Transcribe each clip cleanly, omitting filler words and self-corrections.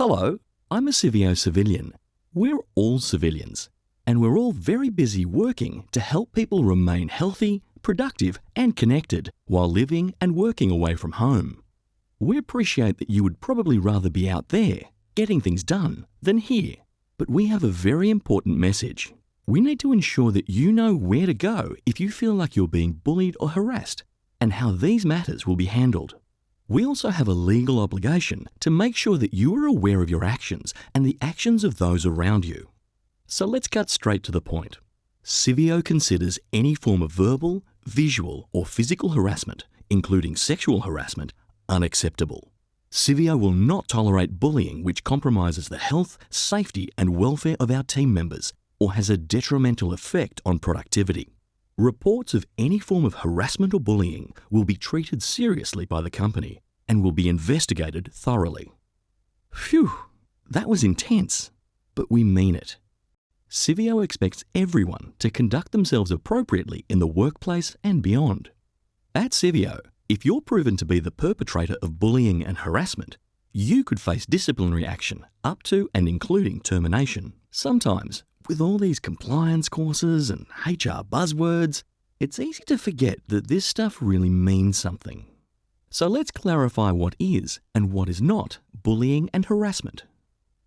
Hello, I'm a Civio civilian. We're all civilians, and we're all very busy working to help people remain healthy, productive and connected while living and working away from home. We appreciate that you would probably rather be out there, getting things done, than here. But we have a very important message. We need to ensure that you know where to go if you feel like you're being bullied or harassed, and how these matters will be handled. We also have a legal obligation to make sure that you are aware of your actions and the actions of those around you. So let's cut straight to the point. Civio considers any form of verbal, visual or physical harassment, including sexual harassment, unacceptable. Civio will not tolerate bullying which compromises the health, safety and welfare of our team members or has a detrimental effect on productivity. Reports of any form of harassment or bullying will be treated seriously by the company and will be investigated thoroughly. Phew, that was intense, but we mean it. Civio expects everyone to conduct themselves appropriately in the workplace and beyond. At Civio, if you're proven to be the perpetrator of bullying and harassment, you could face disciplinary action up to and including termination. Sometimes, with all these compliance courses and HR buzzwords, it's easy to forget that this stuff really means something. So let's clarify what is and what is not bullying and harassment.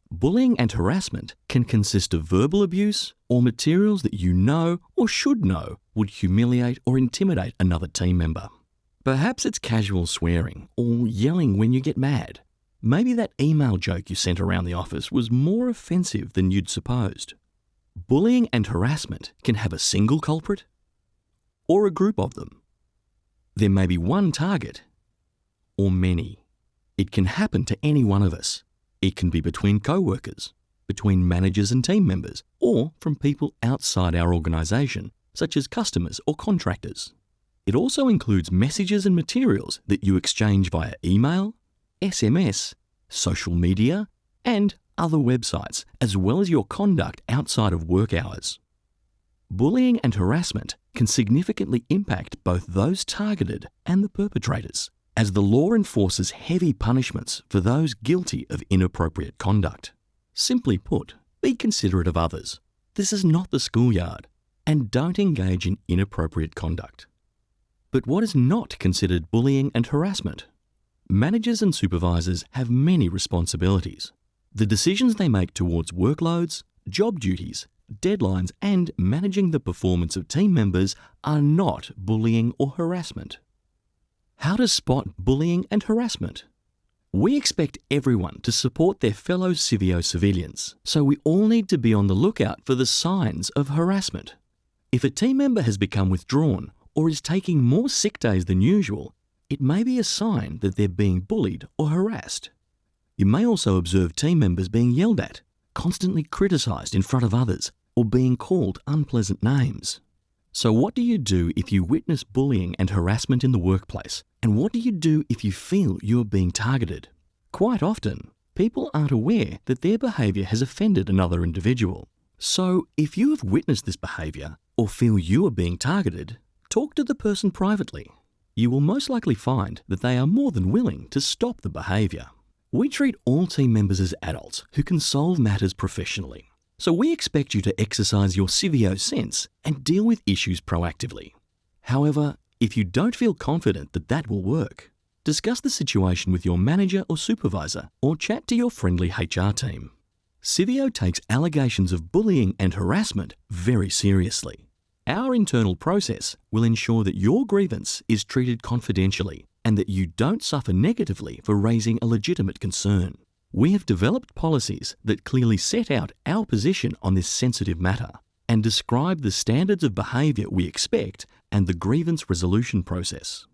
Bullying and harassment can consist of verbal abuse or materials that you know or should know would humiliate or intimidate another team member. Perhaps it's casual swearing or yelling when you get mad. Maybe that email joke you sent around the office was more offensive than you'd supposed. Bullying and harassment can have a single culprit or a group of them. There may be one target or many. It can happen to any one of us. It can be between co-workers, between managers and team members, or from people outside our organisation, such as customers or contractors. It also includes messages and materials that you exchange via email, SMS, social media, and other websites, as well as your conduct outside of work hours. Bullying and harassment can significantly impact both those targeted and the perpetrators, as the law enforces heavy punishments for those guilty of inappropriate conduct. Simply put, be considerate of others. This is not the schoolyard, and don't engage in inappropriate conduct. But what is not considered bullying and harassment? Managers and supervisors have many responsibilities. The decisions they make towards workloads, job duties, deadlines, and managing the performance of team members are not bullying or harassment. How to spot bullying and harassment? We expect everyone to support their fellow Civio civilians, so we all need to be on the lookout for the signs of harassment. If a team member has become withdrawn or is taking more sick days than usual, it may be a sign that they're being bullied or harassed. You may also observe team members being yelled at, constantly criticised in front of others, or being called unpleasant names. So what do you do if you witness bullying and harassment in the workplace? And what do you do if you feel you're being targeted? Quite often, people aren't aware that their behaviour has offended another individual. So if you have witnessed this behaviour or feel you are being targeted, talk to the person privately. You will most likely find that they are more than willing to stop the behaviour. We treat all team members as adults who can solve matters professionally. So we expect you to exercise your Civio sense and deal with issues proactively. However, if you don't feel confident that that will work, discuss the situation with your manager or supervisor or chat to your friendly HR team. Civio takes allegations of bullying and harassment very seriously. Our internal process will ensure that your grievance is treated confidentially and that you don't suffer negatively for raising a legitimate concern. We have developed policies that clearly set out our position on this sensitive matter and describe the standards of behaviour we expect and the grievance resolution process.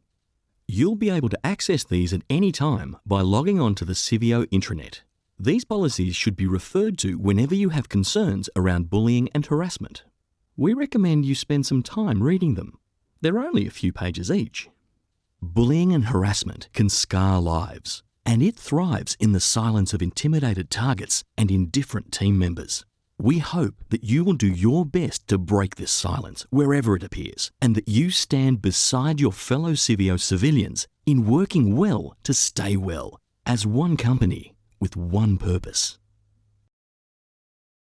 You'll be able to access these at any time by logging on to the Civio intranet. These policies should be referred to whenever you have concerns around bullying and harassment. We recommend you spend some time reading them. They're only a few pages each. Bullying and harassment can scar lives, and it thrives in the silence of intimidated targets and indifferent team members. We hope that you will do your best to break this silence wherever it appears, and that you stand beside your fellow Civio civilians in working well to stay well as one company, with one purpose: